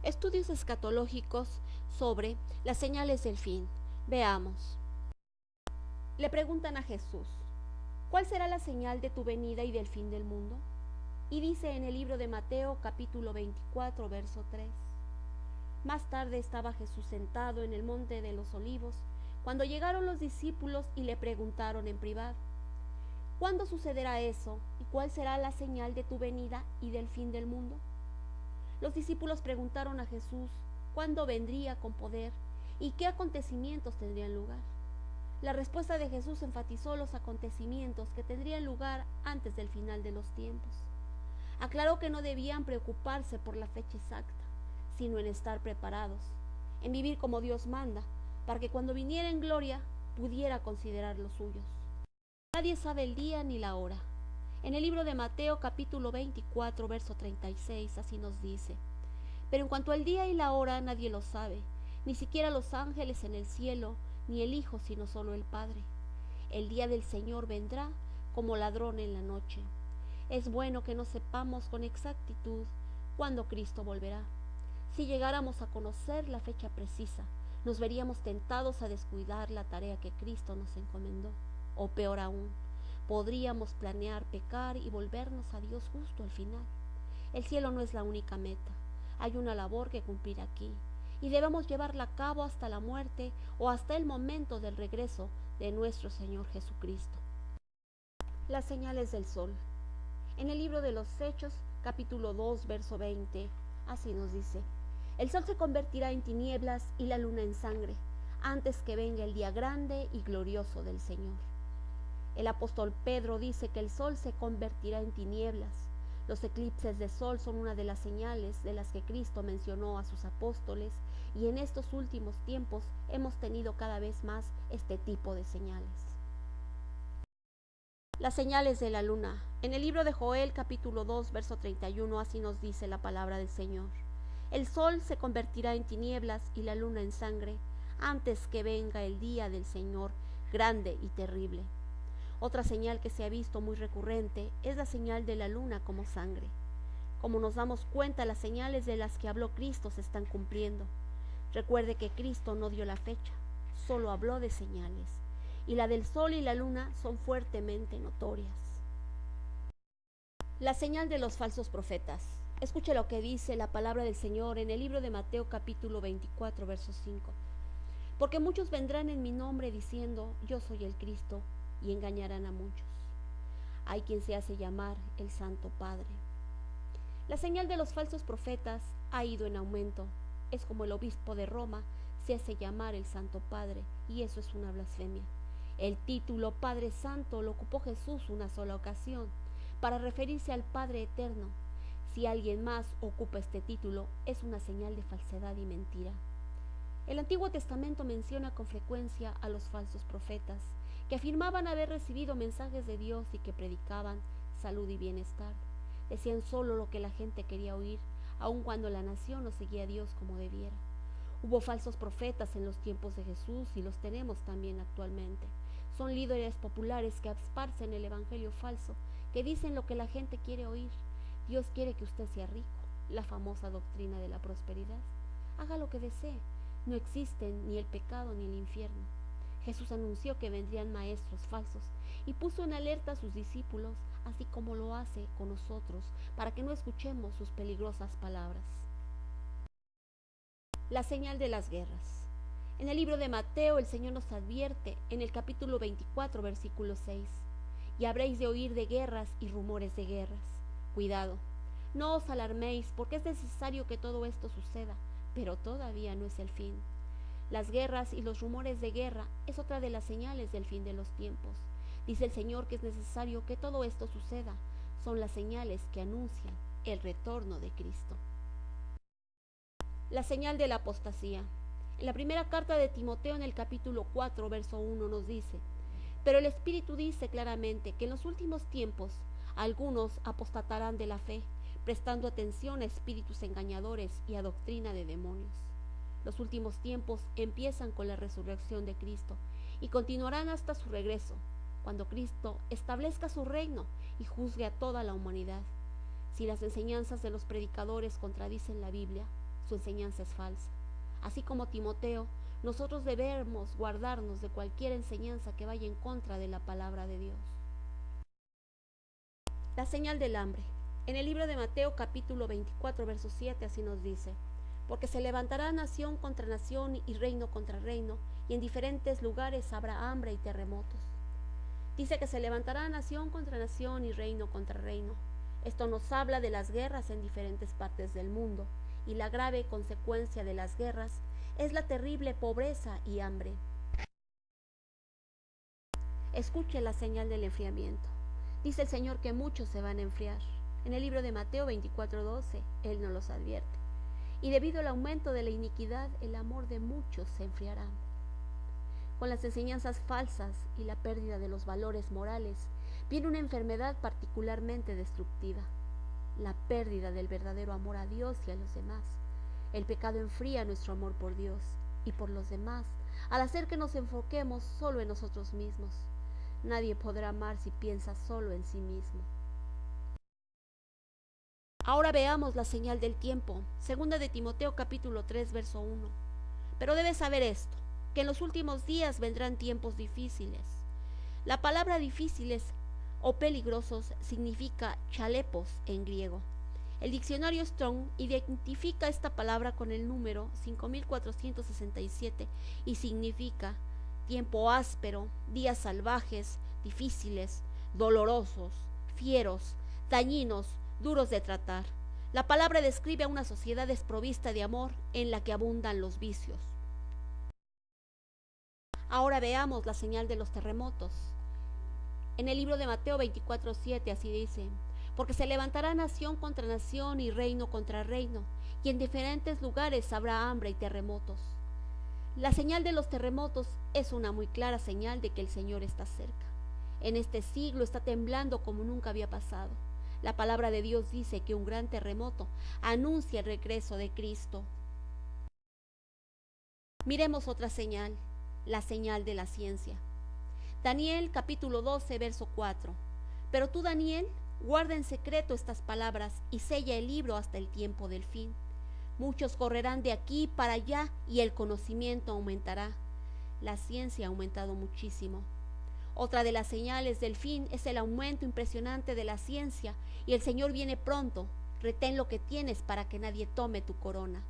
Estudios escatológicos sobre las señales del fin. Veamos. Le preguntan a Jesús: ¿cuál será la señal de tu venida y del fin del mundo? Y dice en el libro de Mateo capítulo 24, verso 3. Más tarde estaba Jesús sentado en el monte de los olivos, cuando llegaron los discípulos y le preguntaron en privado: ¿cuándo sucederá eso y cuál será la señal de tu venida y del fin del mundo? Los discípulos preguntaron a Jesús cuándo vendría con poder y qué acontecimientos tendrían lugar. La respuesta de Jesús enfatizó los acontecimientos que tendrían lugar antes del final de los tiempos. Aclaró que no debían preocuparse por la fecha exacta, sino en estar preparados, en vivir como Dios manda, para que cuando viniera en gloria pudiera considerar los suyos. Nadie sabe el día ni la hora. En el libro de Mateo capítulo 24, verso 36, así nos dice: pero en cuanto al día y la hora nadie lo sabe, ni siquiera los ángeles en el cielo, ni el Hijo, sino solo el Padre. El día del Señor vendrá como ladrón en la noche. Es bueno que no sepamos con exactitud cuándo Cristo volverá. Si llegáramos a conocer la fecha precisa, nos veríamos tentados a descuidar la tarea que Cristo nos encomendó. O peor aún, podríamos planear pecar y volvernos a Dios justo al final. El cielo no es la única meta. Hay una labor que cumplir aquí, y debemos llevarla a cabo hasta la muerte o hasta el momento del regreso de nuestro Señor Jesucristo. Las señales del sol. En el libro de los Hechos, capítulo 2, verso 20, así nos dice: el sol se convertirá en tinieblas y la luna en sangre, antes que venga el día grande y glorioso del Señor. El apóstol Pedro dice que el sol se convertirá en tinieblas. Los eclipses de sol son una de las señales de las que Cristo mencionó a sus apóstoles, y en estos últimos tiempos hemos tenido cada vez más este tipo de señales. Las señales de la luna. En el libro de Joel capítulo 2, verso 31, así nos dice la palabra del Señor: el sol se convertirá en tinieblas y la luna en sangre, antes que venga el día del Señor grande y terrible. Otra señal que se ha visto muy recurrente es la señal de la luna como sangre. Como nos damos cuenta, las señales de las que habló Cristo se están cumpliendo. Recuerde que Cristo no dio la fecha, solo habló de señales, y la del sol y la luna son fuertemente notorias. La señal de los falsos profetas. Escuche lo que dice la palabra del Señor en el libro de Mateo capítulo 24, verso 5. Porque muchos vendrán en mi nombre diciendo: yo soy el Cristo, y engañarán a muchos. Hay quien se hace llamar el Santo Padre. La señal de los falsos profetas ha ido en aumento. Es como el obispo de Roma se hace llamar el Santo Padre, y eso es una blasfemia. El título Padre Santo lo ocupó Jesús una sola ocasión, para referirse al Padre Eterno. Si alguien más ocupa este título, es una señal de falsedad y mentira. El Antiguo Testamento menciona con frecuencia a los falsos profetas, que afirmaban haber recibido mensajes de Dios y que predicaban salud y bienestar. Decían solo lo que la gente quería oír, aun cuando la nación no seguía a Dios como debiera. Hubo falsos profetas en los tiempos de Jesús y los tenemos también actualmente. Son líderes populares que esparcen el evangelio falso, que dicen lo que la gente quiere oír. Dios quiere que usted sea rico, la famosa doctrina de la prosperidad. Haga lo que desee. No existen ni el pecado ni el infierno. Jesús anunció que vendrían maestros falsos y puso en alerta a sus discípulos, así como lo hace con nosotros, para que no escuchemos sus peligrosas palabras. La señal de las guerras. En el libro de Mateo el Señor nos advierte en el capítulo 24, versículo 6: y habréis de oír de guerras y rumores de guerras. Cuidado, no os alarméis, porque es necesario que todo esto suceda, pero todavía no es el fin. Las guerras y los rumores de guerra es otra de las señales del fin de los tiempos. Dice el Señor que es necesario que todo esto suceda. Son las señales que anuncian el retorno de Cristo. La señal de la apostasía. En la primera carta de Timoteo, en el capítulo 4, verso 1, nos dice: pero el Espíritu dice claramente que en los últimos tiempos algunos apostatarán de la fe, prestando atención a espíritus engañadores y a doctrina de demonios. Los últimos tiempos empiezan con la resurrección de Cristo y continuarán hasta su regreso, cuando Cristo establezca su reino y juzgue a toda la humanidad. Si las enseñanzas de los predicadores contradicen la Biblia, su enseñanza es falsa. Así como Timoteo, nosotros debemos guardarnos de cualquier enseñanza que vaya en contra de la palabra de Dios. La señal del hambre. En el libro de Mateo capítulo 24, verso 7, así nos dice: porque se levantará nación contra nación y reino contra reino, y en diferentes lugares habrá hambre y terremotos. Dice que se levantará nación contra nación y reino contra reino. Esto nos habla de las guerras en diferentes partes del mundo, y la grave consecuencia de las guerras es la terrible pobreza y hambre. Escuche la señal del enfriamiento. Dice el Señor que muchos se van a enfriar. En el libro de Mateo 24:12, Él nos los advierte. Y debido al aumento de la iniquidad, el amor de muchos se enfriará. Con las enseñanzas falsas y la pérdida de los valores morales, viene una enfermedad particularmente destructiva: la pérdida del verdadero amor a Dios y a los demás. El pecado enfría nuestro amor por Dios y por los demás, al hacer que nos enfoquemos solo en nosotros mismos. Nadie podrá amar si piensa solo en sí mismo. Ahora veamos la señal del tiempo. Segunda de Timoteo capítulo 3, verso 1. Pero debes saber esto, que en los últimos días vendrán tiempos difíciles. La palabra difíciles o peligrosos significa chalepos en griego. El diccionario Strong identifica esta palabra con el número 5467 y significa tiempo áspero, días salvajes, difíciles, dolorosos, fieros, dañinos, duros de tratar. La palabra describe a una sociedad desprovista de amor en la que abundan los vicios. Ahora veamos la señal de los terremotos. En el libro de Mateo 24:7 así dice: porque se levantará nación contra nación y reino contra reino, y en diferentes lugares habrá hambre y terremotos. La señal de los terremotos es una muy clara señal de que el Señor está cerca. En este siglo está temblando como nunca había pasado. La palabra de Dios dice que un gran terremoto anuncia el regreso de Cristo. Miremos otra señal, la señal de la ciencia. Daniel capítulo 12, verso 4. Pero tú, Daniel, guarda en secreto estas palabras y sella el libro hasta el tiempo del fin. Muchos correrán de aquí para allá y el conocimiento aumentará. La ciencia ha aumentado muchísimo. Otra de las señales del fin es el aumento impresionante de la ciencia, y el Señor viene pronto. Retén lo que tienes para que nadie tome tu corona.